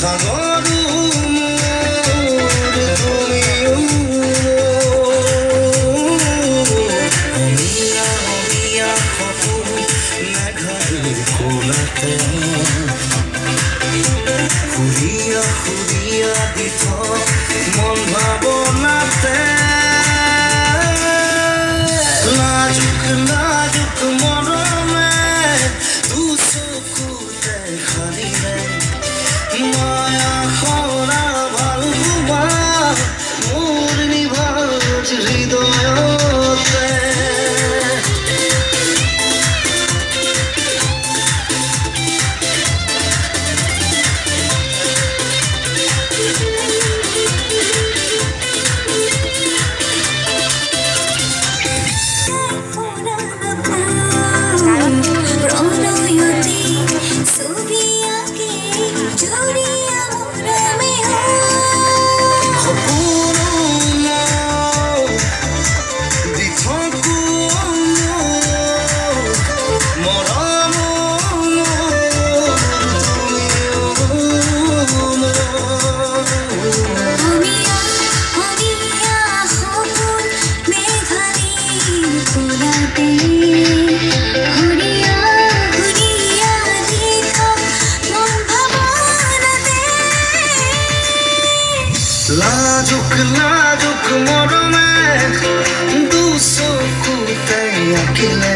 সাগরু মোর তুমিও মিয়া মিয়া সপোন মেঘাৰ কোলাতে সুৰিয়া সুৰিয়া দিঠ মন ভাৱনাতে নাজুক নাজুক মৰমে দুচকুতে সাৰিলে মায়া সৰা ভাল হোৱা মোৰ নিভাঁজ হৃদয়তে লাজুক লাজুক মৰমে দুচকুতে আঁকিলে